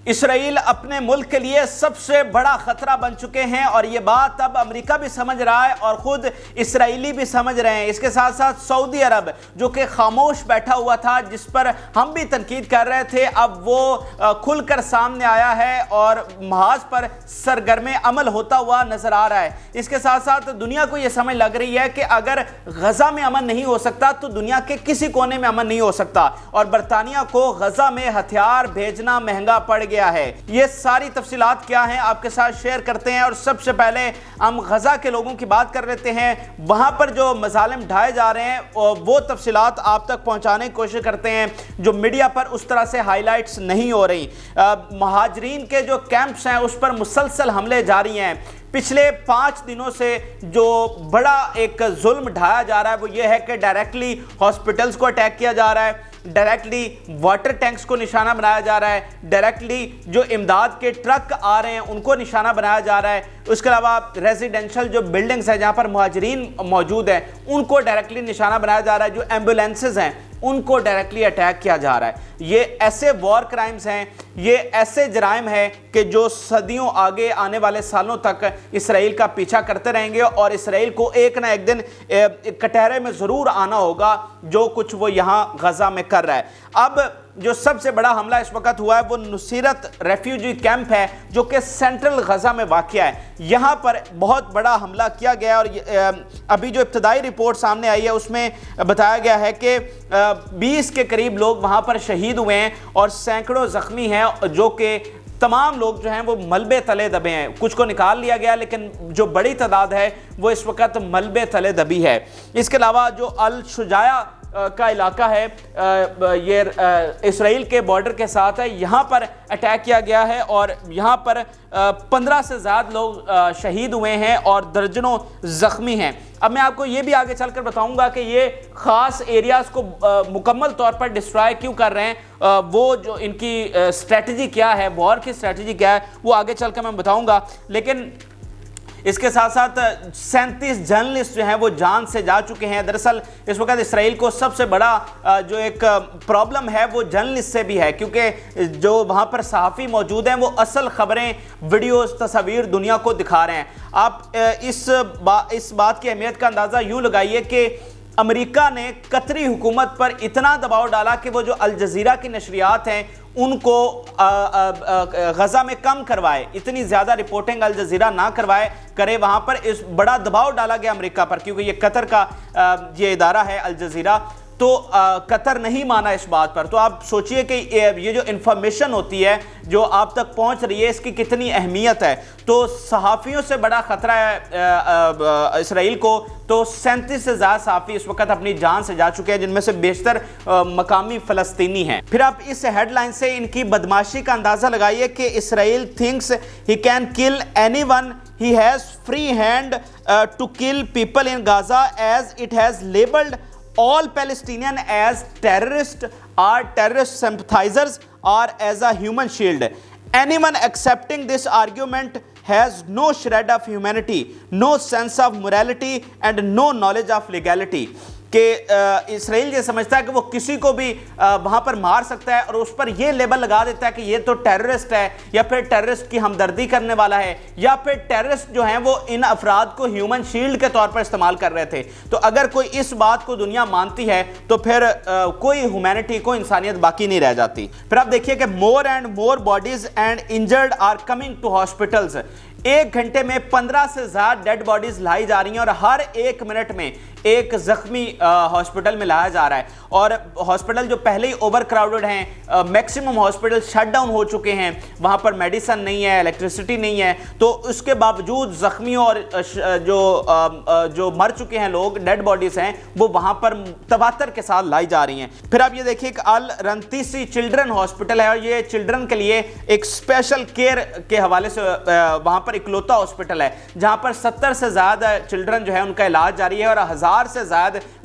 اسرائیل اپنے ملک کے لیے سب سے بڑا خطرہ بن چکے ہیں اور یہ بات اب امریکہ بھی سمجھ رہا ہے اور خود اسرائیلی بھی سمجھ رہے ہیں۔ اس کے ساتھ ساتھ سعودی عرب جو کہ خاموش بیٹھا ہوا تھا، جس پر ہم بھی تنقید کر رہے تھے، اب وہ کھل کر سامنے آیا ہے اور محاذ پر سرگرم عمل ہوتا ہوا نظر آ رہا ہے۔ اس کے ساتھ ساتھ دنیا کو یہ سمجھ لگ رہی ہے کہ اگر غزہ میں امن نہیں ہو سکتا تو دنیا کے کسی کونے میں امن نہیں ہو سکتا، اور برطانیہ کو غزہ میں ہتھیار بھیجنا مہنگا پڑ گیا ہے۔ یہ ساری تفصیلات کیا ہیں آپ کے ساتھ شیئر کرتے ہیں، اور سب سے پہلے ہم غزہ کے لوگوں کی بات کر لیتے ہیں۔ وہاں پر جو مظالم ڈھائے جا رہے ہیں وہ تفصیلات آپ تک پہنچانے کی کوشش کرتے ہیں جو میڈیا پر اس طرح سے ہائی لائٹس نہیں ہو رہی۔ مہاجرین کے جو کیمپس ہیں اس پر مسلسل حملے جاری ہیں۔ پچھلے 5 دنوں سے جو بڑا ایک ظلم ڈھایا جا رہا ہے وہ یہ ہے کہ ڈائریکٹلی ہاسپٹلز کو اٹیک کیا جا رہا ہے، ڈائریکٹلی واٹر ٹینکس کو نشانہ بنایا جا رہا ہے، ڈائریکٹلی جو امداد کے ٹرک آ رہے ہیں ان کو نشانہ بنایا جا رہا ہے۔ اس کے علاوہ ریزیڈینشل جو بلڈنگز ہیں جہاں پر مہاجرین موجود ہیں ان کو ڈائریکٹلی نشانہ بنایا جا رہا ہے، جو ایمبولینسز ہیں ان کو ڈائریکٹلی اٹیک کیا جا رہا ہے۔ یہ ایسے وار کرائمز ہیں، یہ ایسے جرائم ہیں کہ جو صدیوں آگے آنے والے سالوں تک اسرائیل کا پیچھا کرتے رہیں گے، اور اسرائیل کو ایک نہ ایک دن کٹہرے میں ضرور آنا ہوگا جو کچھ وہ یہاں غزہ میں کر رہا ہے۔ اب جو سب سے بڑا حملہ اس وقت ہوا ہے وہ نصیرت ریفیوجی کیمپ ہے جو کہ سینٹرل غزہ میں واقع ہے۔ یہاں پر بہت بڑا حملہ کیا گیا، اور ابھی جو ابتدائی رپورٹ سامنے آئی ہے اس میں بتایا گیا ہے کہ 20 کے قریب لوگ وہاں پر شہید ہوئے ہیں اور سینکڑوں زخمی ہیں، جو کہ تمام لوگ جو ہیں وہ ملبے تلے دبے ہیں۔ کچھ کو نکال لیا گیا لیکن جو بڑی تعداد ہے وہ اس وقت ملبے تلے دبی ہے۔ اس کے علاوہ جو الشجاع کا علاقہ ہے یہ اسرائیل کے بارڈر کے ساتھ ہے، یہاں پر اٹیک کیا گیا ہے اور یہاں پر 15 سے زیادہ لوگ شہید ہوئے ہیں اور درجنوں زخمی ہیں۔ اب میں آپ کو یہ بھی آگے چل کر بتاؤں گا کہ یہ خاص ایریاز کو مکمل طور پر ڈسٹرائے کیوں کر رہے ہیں، وہ جو ان کی اسٹریٹجی کیا ہے، وار کی اسٹریٹجی کیا ہے، وہ آگے چل کر میں بتاؤں گا۔ لیکن اس کے ساتھ ساتھ 37 جرنلسٹ جو ہیں وہ جان سے جا چکے ہیں۔ دراصل اس وقت اسرائیل کو سب سے بڑا جو ایک پرابلم ہے وہ جرنلسٹ سے بھی ہے، کیونکہ جو وہاں پر صحافی موجود ہیں وہ اصل خبریں، ویڈیوز، تصاویر دنیا کو دکھا رہے ہیں۔ آپ اس بات کی اہمیت کا اندازہ یوں لگائیے کہ امریکہ نے قطری حکومت پر اتنا دباؤ ڈالا کہ وہ جو الجزیرہ کی نشریات ہیں ان کو غزہ میں کم کروائے، اتنی زیادہ رپورٹنگ الجزیرہ نہ کرے وہاں پر۔ اس بڑا دباؤ ڈالا گیا امریکہ پر، کیونکہ یہ قطر کا یہ ادارہ ہے الجزیرہ، تو قطر نہیں مانا اس بات پر۔ تو آپ سوچئے کہ یہ جو انفارمیشن ہوتی ہے جو آپ تک پہنچ رہی ہے اس کی کتنی اہمیت ہے۔ تو صحافیوں سے بڑا خطرہ ہے اسرائیل کو، تو 37 سے زیادہ صحافی اس وقت اپنی جان سے جا چکے ہیں، جن میں سے بیشتر مقامی فلسطینی ہیں۔ پھر آپ اس ہیڈ لائن سے ان کی بدماشی کا اندازہ لگائیے کہ اسرائیل thinks he can kill anyone, he has free hand to kill people in Gaza as it has labeled all Palestinian as terrorists or terrorist sympathizers or as a human shield. Anyone accepting this argument has no shred of humanity, no sense of morality and no knowledge of legality. کہ اسرائیل یہ سمجھتا ہے کہ وہ کسی کو بھی وہاں پر مار سکتا ہے اور اس پر یہ لیبل لگا دیتا ہے کہ یہ تو ٹیررسٹ ہے، یا پھر ٹیررسٹ کی ہمدردی کرنے والا ہے، یا پھر ٹیررسٹ جو ہیں وہ ان افراد کو ہیومن شیلڈ کے طور پر استعمال کر رہے تھے۔ تو اگر کوئی اس بات کو دنیا مانتی ہے تو پھر کوئی ہیومینٹی، کوئی انسانیت باقی نہیں رہ جاتی۔ پھر آپ دیکھیے کہ more and more bodies and injured are coming to hospitals. 1 گھنٹے میں 15 سے زیادہ ڈیڈ باڈیز لائی جا رہی ہیں اور ہر 1 منٹ میں ایک زخمی ہاسپٹل میں لایا جا رہا ہے، اور ہاسپٹل جو پہلے ہی اوور کراؤڈڈ ہیں، میکسیمم ہاسپٹل شٹ ڈاؤن ہو چکے ہیں، وہاں پر میڈیسن نہیں ہے، الیکٹریسٹی نہیں ہے، تو اس کے باوجود زخمیوں اور جو مر چکے ہیں لوگ، ڈیڈ باڈیز ہیں، وہ وہاں پر تواتر کے ساتھ لائی جا رہی ہیں۔ پھر آپ یہ دیکھیے کہ الرنتیسی چلڈرن ہاسپٹل ہے، اور یہ چلڈرن کے لیے ایک اسپیشل کیئر کے حوالے سے وہاں پر اکلوتا ہاسپٹل ہے جہاں پر 70 سے زیادہ چلڈرن جو ہے ان کا علاج جاری ہے، اور 1000 سے زیادہ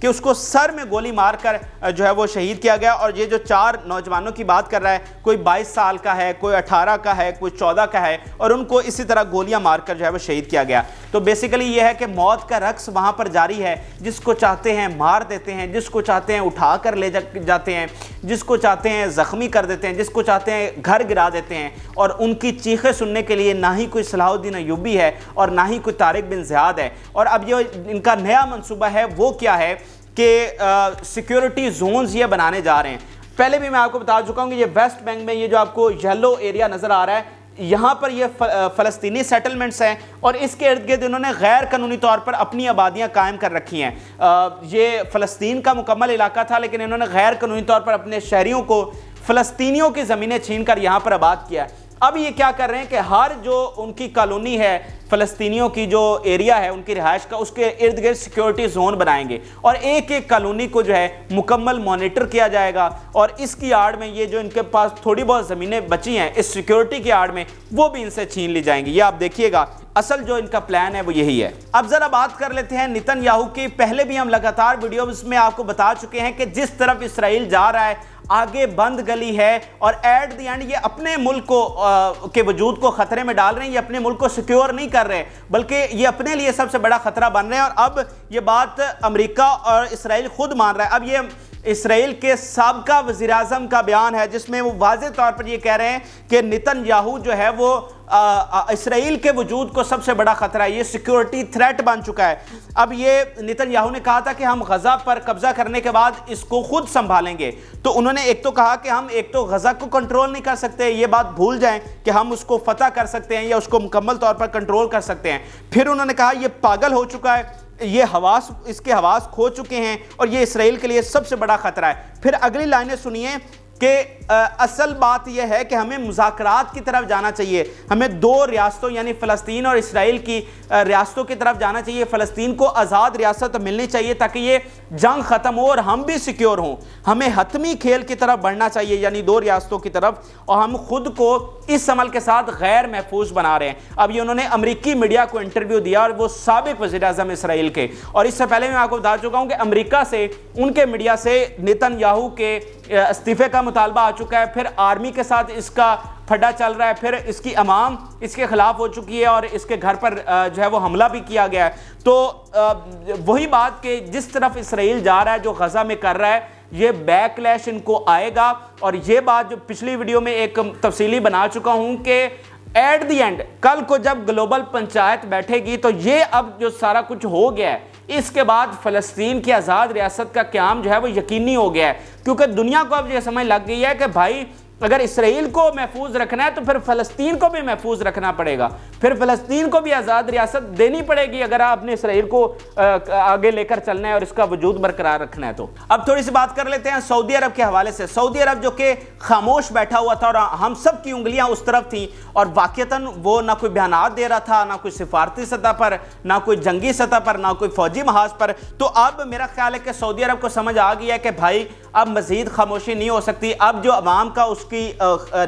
کہ اس کو سر میں گولی مار کر جو ہے وہ شہید کیا گیا. اور یہ جو 4 نوجوانوں کی بات کر رہا ہے, کوئی 22 سال کا ہے, کوئی 18 کا ہے, کوئی 14 کا ہے, اور ان کو اسی طرح گولیاں مار کر جو ہے وہ شہید کیا گیا. تو بیسیکلی یہ ہے کہ موت کا رقص وہاں پر جاری ہے. جس کو چاہتے ہیں مار دیتے ہیں, جس کو چاہتے ہیں اٹھا کر لے جاتے ہیں, جس کو چاہتے ہیں زخمی کر دیتے ہیں, جس کو چاہتے ہیں گھر گرا دیتے ہیں. اور ان کی چیخیں سننے کے لیے نہ ہی کوئی صلاح الدین ایوبی ہے اور نہ ہی کوئی طارق بن زیاد ہے. اور اب یہ ان کا نیا منصوبہ ہے وہ کیا ہے کہ سیکیورٹی زونز یہ بنانے جا رہے ہیں. پہلے بھی میں آپ کو بتا چکا ہوں کہ یہ ویسٹ بینک میں یہ جو آپ کو یلو ایریا نظر آ رہا ہے, یہاں پر یہ فلسطینی سیٹلمنٹس ہیں, اور اس کے ارد گرد انہوں نے غیر قانونی طور پر اپنی آبادیاں قائم کر رکھی ہیں. یہ فلسطین کا مکمل علاقہ تھا, لیکن انہوں نے غیر قانونی طور پر اپنے شہریوں کو فلسطینیوں کی زمینیں چھین کر یہاں پر آباد کیا ہے. اب یہ کیا کر رہے ہیں کہ ہر جو ان کی کالونی ہے, فلسطینیوں کی جو ایریا ہے ان کی رہائش کا, اس کے ارد گرد سیکیورٹی زون بنائیں گے, اور ایک ایک کالونی کو جو ہے مکمل مانیٹر کیا جائے گا. اور اس کی آڑ میں یہ جو ان کے پاس تھوڑی بہت زمینیں بچی ہیں اس سیکیورٹی کی آڑ میں, وہ بھی ان سے چھین لی جائیں گی. یہ آپ دیکھیے گا, اصل جو ان کا پلان ہے وہ یہی ہے. اب ذرا بات کر لیتے ہیں نتن یاہو کی. پہلے بھی ہم لگاتار ویڈیوز میں آپ کو بتا چکے ہیں کہ جس طرف اسرائیل جا رہا ہے آگے بند گلی ہے, اور ایٹ دی اینڈ یہ اپنے ملک کو کے وجود کو خطرے میں ڈال رہے ہیں. یہ اپنے ملک کو سیکیور نہیں کر رہے, بلکہ یہ اپنے لیے سب سے بڑا خطرہ بن رہے ہیں. اور اب یہ بات امریکہ اور اسرائیل خود مان رہا ہے. اب یہ اسرائیل کے سابقہ وزیر اعظم کا بیان ہے جس میں وہ واضح طور پر یہ کہہ رہے ہیں کہ نتن یاہو جو ہے وہ اسرائیل کے وجود کو سب سے بڑا خطرہ ہے, یہ سیکیورٹی تھریٹ بن چکا ہے. اب یہ نتن یاہو نے کہا تھا کہ ہم غزہ پر قبضہ کرنے کے بعد اس کو خود سنبھالیں گے. تو انہوں نے ایک تو کہا کہ ہم ایک تو غزہ کو کنٹرول نہیں کر سکتے, یہ بات بھول جائیں کہ ہم اس کو فتح کر سکتے ہیں یا اس کو مکمل طور پر کنٹرول کر سکتے ہیں. پھر انہوں نے کہا یہ پاگل ہو چکا ہے, یہ حواس اس کے حواس کھو چکے ہیں, اور یہ اسرائیل کے لیے سب سے بڑا خطرہ ہے. پھر اگلی لائنیں سنیے کہ اصل بات یہ ہے کہ ہمیں مذاکرات کی طرف جانا چاہیے, ہمیں 2 ریاستوں یعنی فلسطین اور اسرائیل کی ریاستوں کی طرف جانا چاہیے. فلسطین کو آزاد ریاست ملنی چاہیے تاکہ یہ جنگ ختم ہو اور ہم بھی سیکیور ہوں. ہمیں حتمی کھیل کی طرف بڑھنا چاہیے یعنی 2 ریاستوں کی طرف, اور ہم خود کو اس عمل کے ساتھ غیر محفوظ بنا رہے ہیں. اب یہ انہوں نے امریکی میڈیا کو انٹرویو دیا, اور وہ سابق وزیر اعظم اسرائیل کے, اور اس سے پہلے میں آپ کو بتا چکا ہوں کہ امریکہ سے ان کے میڈیا سے نتن یاہو کے استعفے کا مطالبہ آ چکا ہے. پھر آرمی کے ساتھ اس کا پھڈا چل رہا ہے, پھر اس کی عوام اس کے خلاف ہو چکی ہے, اور اس کے گھر پر جو ہے وہ حملہ بھی کیا گیا ہے. تو وہی بات کہ جس طرف اسرائیل جا رہا ہے, جو غزہ میں کر رہا ہے, یہ بیک لیش ان کو آئے گا. اور یہ بات جو پچھلی ویڈیو میں ایک تفصیلی بنا چکا ہوں کہ ایٹ دی اینڈ کل کو جب گلوبل پنچایت بیٹھے گی تو یہ اب جو سارا کچھ ہو گیا ہے, اس کے بعد فلسطین کی آزاد ریاست کا قیام جو ہے وہ یقینی ہو گیا ہے. کیونکہ دنیا کو اب یہ سمجھ لگ گئی ہے کہ بھائی اگر اسرائیل کو محفوظ رکھنا ہے تو پھر فلسطین کو بھی محفوظ رکھنا پڑے گا, پھر فلسطین کو بھی آزاد ریاست دینی پڑے گی اگر آپ نے اسرائیل کو آگے لے کر چلنا ہے اور اس کا وجود برقرار رکھنا ہے. تو اب تھوڑی سی بات کر لیتے ہیں سعودی عرب کے حوالے سے. سعودی عرب جو کہ خاموش بیٹھا ہوا تھا اور ہم سب کی انگلیاں اس طرف تھیں, اور واقعتاً وہ نہ کوئی بیانات دے رہا تھا, نہ کوئی سفارتی سطح پر, نہ کوئی جنگی سطح پر, نہ کوئی فوجی محاذ پر. تو اب میرا خیال ہے کہ سعودی عرب کو سمجھ آ گیا ہے کہ بھائی اب مزید خاموشی نہیں ہو سکتی. اب جو عوام کا اس کی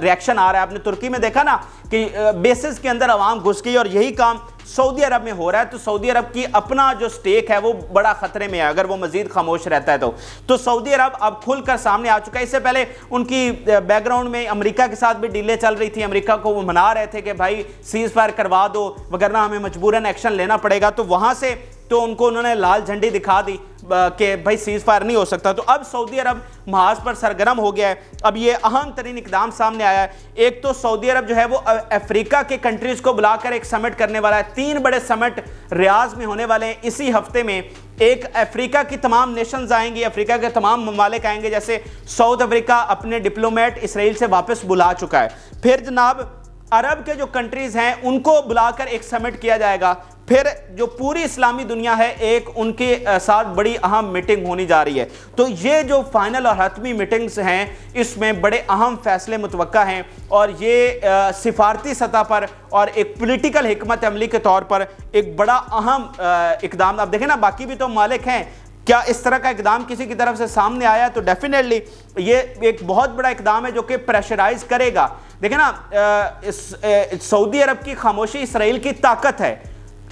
ریاکشن آ رہا ہے, آپ نے ترکی میں دیکھا نا کہ بیسز کے اندر عوام گھس گئی, اور یہی کام سعودی عرب میں ہو رہا ہے. تو سعودی عرب کی اپنا جو سٹیک ہے وہ بڑا خطرے میں ہے اگر وہ مزید خاموش رہتا ہے. تو سعودی عرب اب کھل کر سامنے آ چکا ہے. اس سے پہلے ان کی بیک گراؤنڈ میں امریکہ کے ساتھ بھی ڈیلیں چل رہی تھی. امریکہ کو وہ منا رہے تھے کہ بھائی سیز فائر کروا دو وگرنہ ہمیں مجبوراً ایکشن لینا پڑے گا. تو وہاں سے تو ان کو انہوں نے لال جھنڈی دکھا دی کہ بھائی سیز فائر نہیں ہو سکتا. تو اب سعودی عرب محاذ پر سرگرم ہو گیا ہے. اب یہ اہم ترین اقدام سامنے آیا ہے. ایک تو سعودی عرب جو ہے وہ افریقہ کے کنٹریز کو بلا کر ایک سمٹ کرنے والا ہے. 3 بڑے سمٹ ریاض میں ہونے والے ہیں اسی ہفتے میں. ایک افریقہ کی تمام نیشنز آئیں گی, افریقہ کے تمام ممالک آئیں گے, جیسے ساؤتھ افریقہ اپنے ڈپلومیٹ اسرائیل سے واپس بلا چکا ہے. پھر جناب عرب کے جو کنٹریز ہیں ان کو بلا کر ایک سمٹ کیا جائے گا. پھر جو پوری اسلامی دنیا ہے ایک ان کے ساتھ بڑی اہم میٹنگ ہونی جا رہی ہے. تو یہ جو فائنل اور حتمی میٹنگز ہیں اس میں بڑے اہم فیصلے متوقع ہیں, اور یہ سفارتی سطح پر اور ایک پولیٹیکل حکمت عملی کے طور پر ایک بڑا اہم اقدام. اب دیکھیں نا باقی بھی تو ممالک ہیں, کیا اس طرح کا اقدام کسی کی طرف سے سامنے آیا؟ تو ڈیفینیٹلی یہ ایک بہت بڑا اقدام ہے جو کہ پریشرائز کرے گا. دیکھیں نا سعودی عرب کی خاموشی اسرائیل کی طاقت ہے.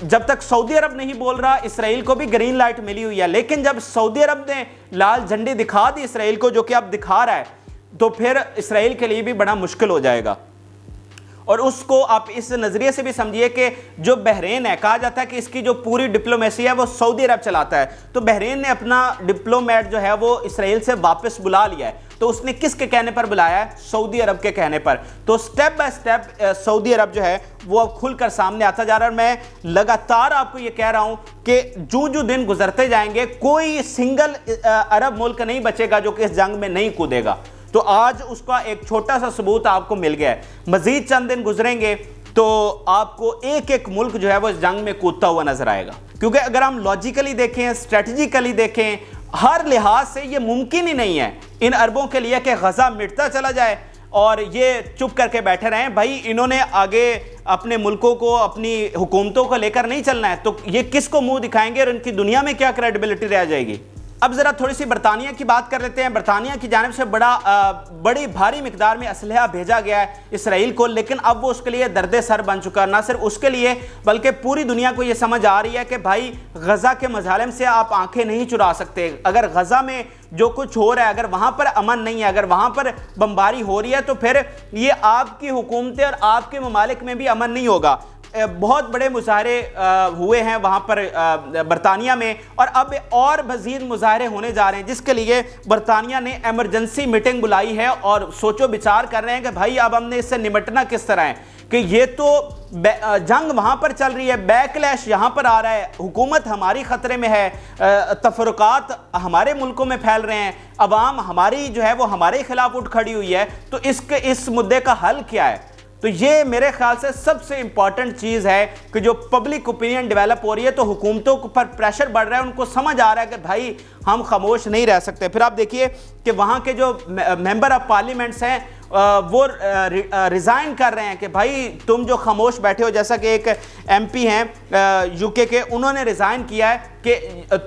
جب تک سعودی عرب نہیں بول رہا اسرائیل کو بھی گرین لائٹ ملی ہوئی ہے، لیکن جب سعودی عرب نے لال جھنڈی دکھا دی اسرائیل کو، جو کہ اب دکھا رہا ہے، تو پھر اسرائیل کے لیے بھی بڑا مشکل ہو جائے گا۔ اور اس کو آپ اس نظریے سے بھی سمجھیے کہ جو بحرین ہے، کہا جاتا ہے کہ اس کی جو پوری ڈپلومیسی ہے وہ سعودی عرب چلاتا ہے، تو بحرین نے اپنا ڈپلومیٹ جو ہے وہ اسرائیل سے واپس بلا لیا ہے۔ تو اس نے کس کے کہنے پر بلایا ہے؟ سعودی عرب کے کہنے پر۔ تو سٹیپ بائی سٹیپ سعودی عرب جو ہے وہ اب کھل کر سامنے آتا جا رہا ہے۔ اور میں لگاتار آپ کو یہ کہہ رہا ہوں کہ جو دن گزرتے جائیں گے، کوئی سنگل عرب ملک نہیں بچے گا جو کہ اس جنگ میں نہیں کودے گا۔ تو آج اس کا ایک چھوٹا سا ثبوت آپ کو مل گیا ہے۔ مزید چند دن گزریں گے تو آپ کو ایک ایک ملک جو ہے وہ اس جنگ میں کودتا ہوا نظر آئے گا، کیونکہ اگر ہم لاجیکلی دیکھیں، اسٹریٹجیکلی دیکھیں، ہر لحاظ سے یہ ممکن ہی نہیں ہے ان عربوں کے لیے کہ غزہ مٹتا چلا جائے اور یہ چپ کر کے بیٹھے رہیں۔ بھائی انہوں نے آگے اپنے ملکوں کو، اپنی حکومتوں کو لے کر نہیں چلنا ہے، تو یہ کس کو منہ دکھائیں گے اور ان کی دنیا میں کیا کریڈیبلٹی رہ جائے گی؟ اب ذرا تھوڑی سی برطانیہ کی بات کر لیتے ہیں۔ برطانیہ کی جانب سے بڑی بھاری مقدار میں اسلحہ بھیجا گیا ہے اسرائیل کو، لیکن اب وہ اس کے لیے درد سر بن چکا ہے۔ نہ صرف اس کے لیے بلکہ پوری دنیا کو یہ سمجھ آ رہی ہے کہ بھائی غزہ کے مظالم سے آپ آنکھیں نہیں چرا سکتے۔ اگر غزہ میں جو کچھ ہو رہا ہے، اگر وہاں پر امن نہیں ہے، اگر وہاں پر بمباری ہو رہی ہے، تو پھر یہ آپ کی حکومتیں اور آپ کے ممالک میں بھی امن نہیں ہوگا۔ بہت بڑے مظاہرے ہوئے ہیں وہاں پر برطانیہ میں، اور اب اور مزید مظاہرے ہونے جا رہے ہیں، جس کے لیے برطانیہ نے ایمرجنسی میٹنگ بلائی ہے اور سوچو بچار کر رہے ہیں کہ بھائی اب ہم نے اس سے نمٹنا کس طرح ہے، کہ یہ تو جنگ وہاں پر چل رہی ہے، بیکلیش یہاں پر آ رہا ہے، حکومت ہماری خطرے میں ہے، تفرقات ہمارے ملکوں میں پھیل رہے ہیں، عوام ہماری جو ہے وہ ہمارے خلاف اٹھ کھڑی ہوئی ہے، تو اس مدعے کا حل کیا ہے؟ تو یہ میرے خیال سے سب سے امپورٹنٹ چیز ہے کہ جو پبلک اوپینین ڈیولپ ہو رہی ہے، تو حکومتوں پر پریشر بڑھ رہا ہے، ان کو سمجھ آ رہا ہے کہ بھائی ہم خاموش نہیں رہ سکتے۔ پھر آپ دیکھیے کہ وہاں کے جو ممبر آف پارلیمنٹس ہیں وہ ریزائن کر رہے ہیں کہ بھائی تم جو خاموش بیٹھے ہو، جیسا کہ ایک ایم پی ہیں یو کے، انہوں نے ریزائن کیا ہے کہ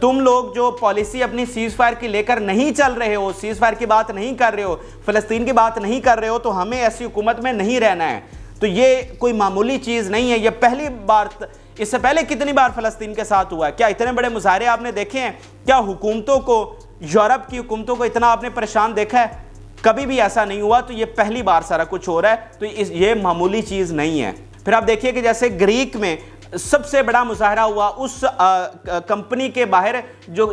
تم لوگ جو پالیسی اپنی سیز فائر کی لے کر نہیں چل رہے ہو، سیز فائر کی بات نہیں کر رہے ہو، فلسطین کی بات نہیں کر رہے ہو، تو ہمیں ایسی حکومت میں نہیں رہنا ہے۔ تو یہ کوئی معمولی چیز نہیں ہے، یہ پہلی بار، اس سے پہلے کتنی بار فلسطین کے ساتھ ہوا ہے؟ کیا اتنے بڑے مظاہرے آپ نے دیکھے ہیں؟ کیا حکومتوں کو، یورپ کی حکومتوں کو اتنا آپ نے پریشان دیکھا ہے؟ کبھی بھی ایسا نہیں ہوا۔ تو یہ پہلی بار سارا کچھ ہو رہا ہے، تو یہ معمولی چیز نہیں ہے۔ پھر آپ دیکھیے کہ جیسے گریک میں سب سے بڑا مظاہرہ ہوا اس کمپنی کے باہر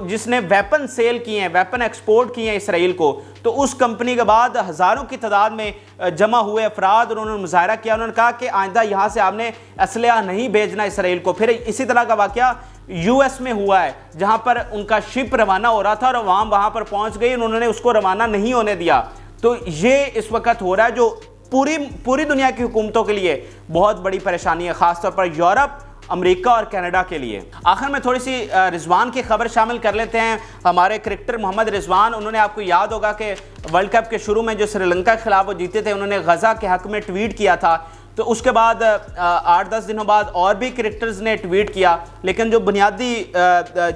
جس نے ویپن سیل کیے ہیں، ویپن ایکسپورٹ کیے ہیں اسرائیل کو، تو اس کمپنی کے بعد ہزاروں کی تعداد میں جمع ہوئے افراد، اور انہوں نے مظاہرہ کیا، انہوں نے کہا کہ آئندہ یہاں سے آپ نے اسلحہ نہیں بھیجنا اسرائیل کو۔ پھر اسی طرح کا واقعہ یو ایس میں ہوا ہے، جہاں پر ان کا شپ روانہ ہو رہا تھا اور وہاں پر پہنچ گئی، انہوں نے اس کو روانہ نہیں ہونے دیا۔ تو یہ اس وقت ہو رہا ہے جو پوری دنیا کی حکومتوں کے لیے بہت بڑی پریشانی ہے، خاص طور پر یورپ، امریکہ اور کینیڈا کے لیے۔ آخر میں تھوڑی سی رضوان کی خبر شامل کر لیتے ہیں۔ ہمارے کرکٹر محمد رضوان، انہوں نے، آپ کو یاد ہوگا کہ ورلڈ کپ کے شروع میں جو سری لنکا کے خلاف وہ جیتے تھے، انہوں نے غزہ کے حق میں ٹویٹ کیا تھا۔ تو اس کے بعد 8-10 دنوں بعد اور بھی کرکٹرز نے ٹویٹ کیا، لیکن جو بنیادی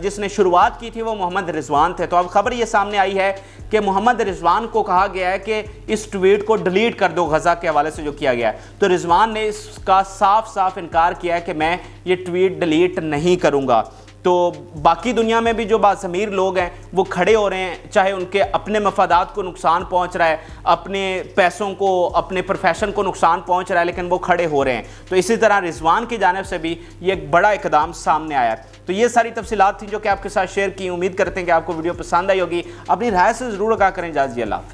جس نے شروعات کی تھی وہ محمد رضوان تھے۔ تو اب خبر یہ سامنے آئی ہے کہ محمد رضوان کو کہا گیا ہے کہ اس ٹویٹ کو ڈیلیٹ کر دو غزہ کے حوالے سے جو کیا گیا ہے۔ تو رضوان نے اس کا صاف انکار کیا ہے کہ میں یہ ٹویٹ ڈیلیٹ نہیں کروں گا۔ تو باقی دنیا میں بھی جو باضمیر لوگ ہیں وہ کھڑے ہو رہے ہیں، چاہے ان کے اپنے مفادات کو نقصان پہنچ رہا ہے، اپنے پیسوں کو، اپنے پروفیشن کو نقصان پہنچ رہا ہے، لیکن وہ کھڑے ہو رہے ہیں۔ تو اسی طرح رضوان کی جانب سے بھی یہ ایک بڑا اقدام سامنے آیا ہے۔ تو یہ ساری تفصیلات تھیں جو کہ آپ کے ساتھ شیئر کی۔ امید کرتے ہیں کہ آپ کو ویڈیو پسند آئی ہوگی۔ اپنی رائے سے ضرور آگاہ کریں۔ اجازت دیجیے، اللہ حافظ۔